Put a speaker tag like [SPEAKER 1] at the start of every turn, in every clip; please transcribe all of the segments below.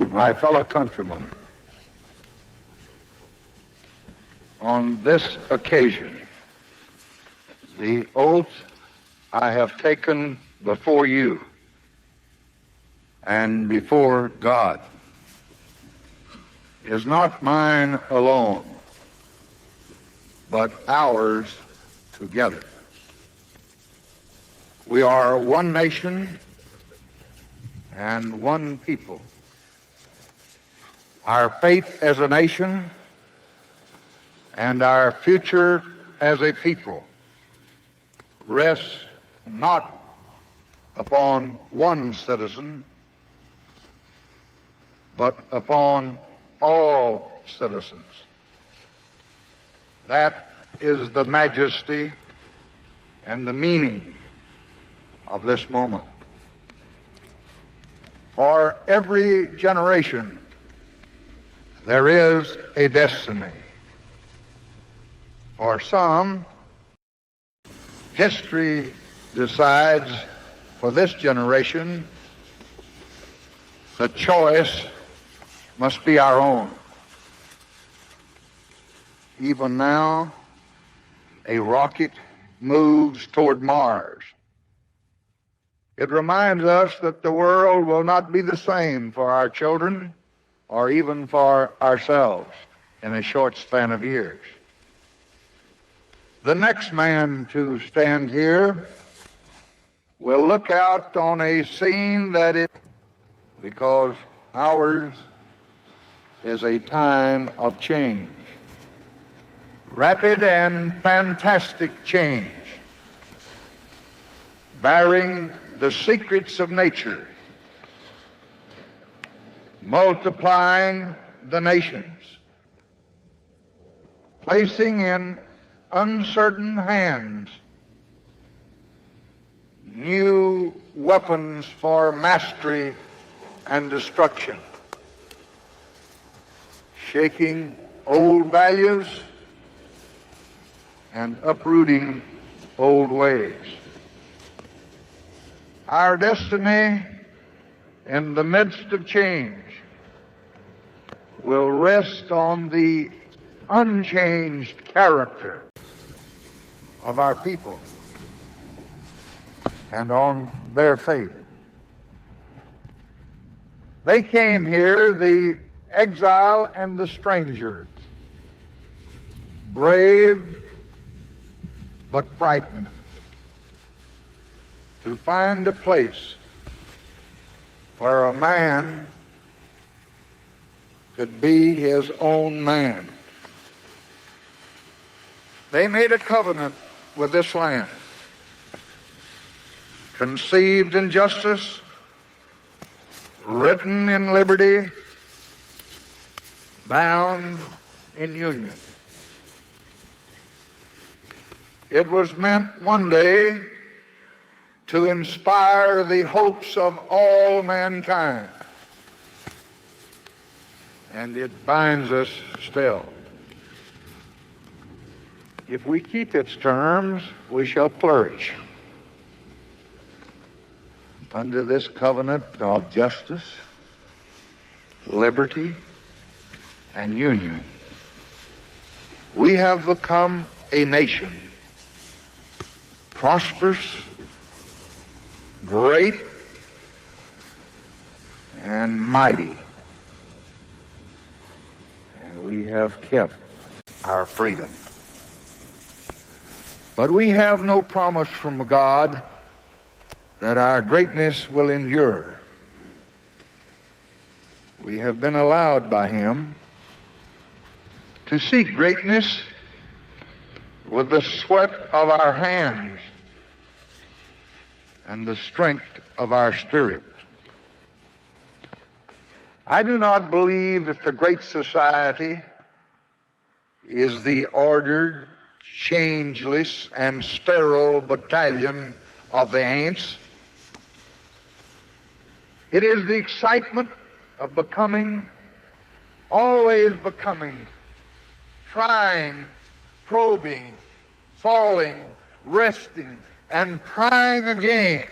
[SPEAKER 1] My fellow countrymen, on this occasion, the oath I have taken before you and before God is not mine alone, but ours together. We are one nation and one people. Our faith as a nation and our future as a people rests not upon one citizen, but upon all citizens. That is the majesty and the meaning of this moment. For every generation, there is a destiny. For some, history decides for this generation the choice must be our own. Even now, a rocket moves toward Mars. It reminds us that the world will not be the same for our children or even for ourselves in a short span of years. The next man to stand here will look out on a scene that is, because ours is a time of change, rapid and fantastic change, bearing the secrets of nature, multiplying the nations, placing in uncertain hands new weapons for mastery and destruction, shaking old values and uprooting old ways. Our destiny in the midst of change will rest on the unchanged character of our people and on their faith. They came here, the exile and the stranger, brave but frightened, to find a place where a man could be his own man. They made a covenant with this land, conceived in justice, written in liberty, bound in union. It was meant one day to inspire the hopes of all mankind, and it binds us still. If we keep its terms, we shall flourish under this covenant of justice, liberty, and union. We have become a nation, prosperous, great, and mighty. And we have kept our freedom. But we have no promise from God that our greatness will endure. We have been allowed by Him to seek greatness with the sweat of our hands and the strength of our spirit. I do not believe that the great society is the ordered, changeless, and sterile battalion of the ants. It is the excitement of becoming, always becoming, trying, probing, falling, resting, and trying again.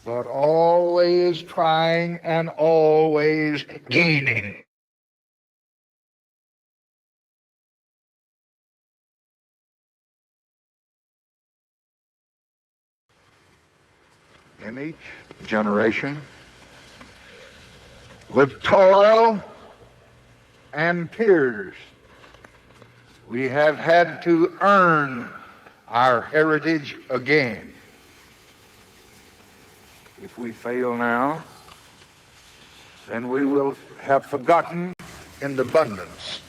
[SPEAKER 1] but always trying and always gaining. In each generation, with toil and tears, we have had to earn our heritage again. If we fail now, then we will have forgotten in abundance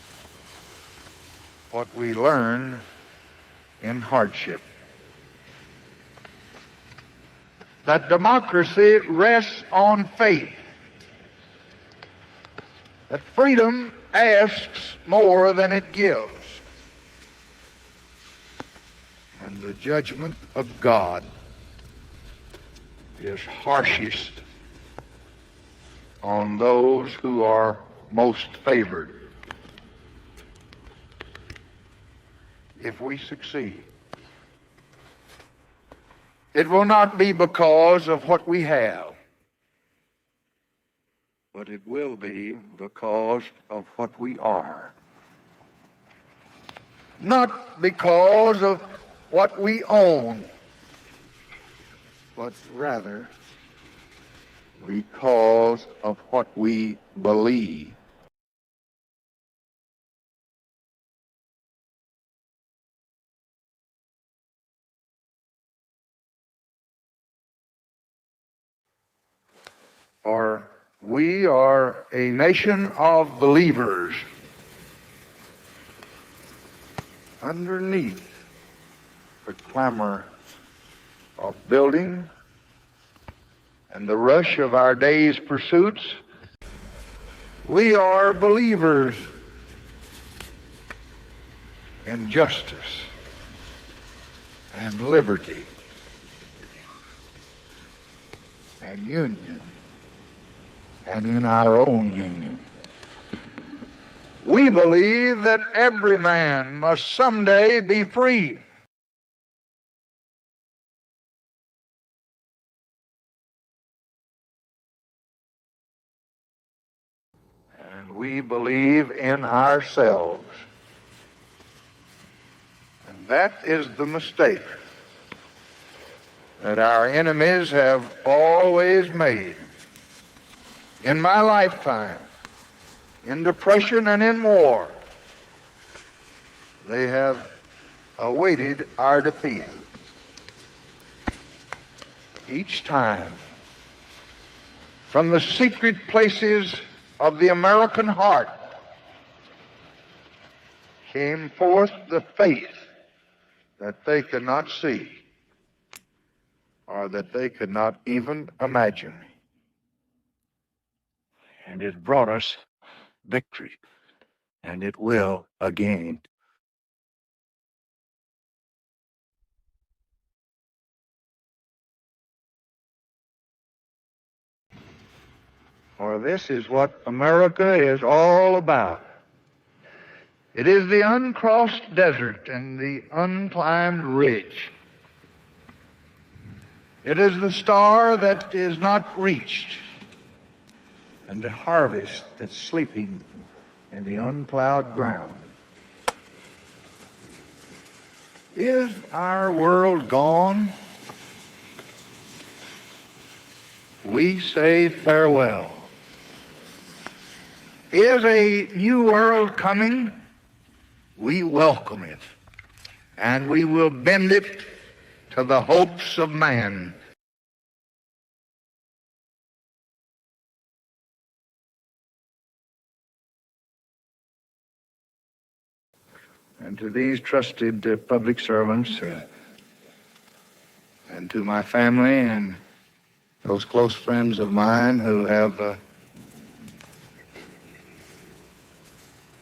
[SPEAKER 1] what we learned in hardship. That democracy rests on faith. That freedom asks more than it gives. And the judgment of God is harshest on those who are most favored. If we succeed, it will not be because of what we have, but it will be because of what we are. Not because of what we own, but rather because of what we believe. For we are a nation of believers. Underneath the clamor of building and the rush of our day's pursuits, we are believers in justice and liberty and union, and in our own union. We believe that every man must someday be free. And we believe in ourselves. And that is the mistake that our enemies have always made. In my lifetime, in depression and in war, they have awaited our defeat. Each time, from the secret places of the American heart, came forth the faith that they could not see or that they could not even imagine. And it brought us victory, and it will again. For this is what America is all about. It is the uncrossed desert and the unclimbed ridge. It is the star that is not reached and the harvest that's sleeping in the unplowed ground. Is our world gone? We say farewell. Is a new world coming? We welcome it, and we will bend it to the hopes of man. And to these trusted public servants, and to my family and those close friends of mine who have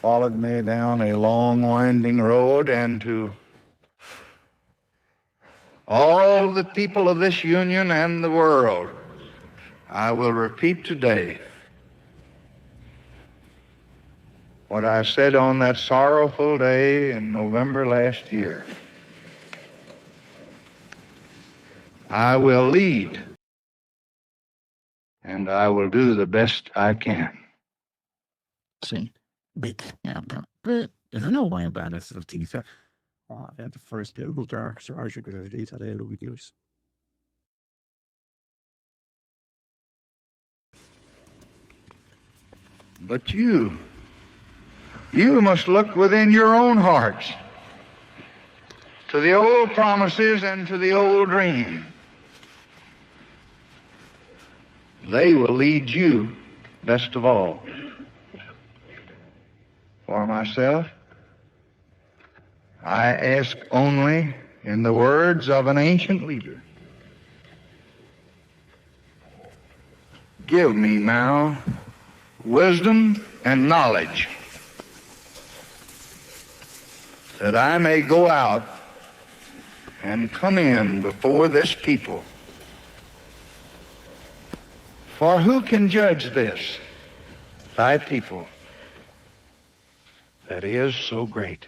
[SPEAKER 1] followed me down a long, winding road, and to all the people of this union and the world, I will repeat today what I said on that sorrowful day in November last year. I will lead and I will do the best I can.
[SPEAKER 2] Sí. But no way about eso, utiliza at the first table dark charge que utiliza de los videos.
[SPEAKER 1] But you must look within your own hearts to the old promises and to the old dream. They will lead you best of all. For myself, I ask only in the words of an ancient leader, give me now wisdom and knowledge, that I may go out and come in before this people. For who can judge this, thy people, that is so great?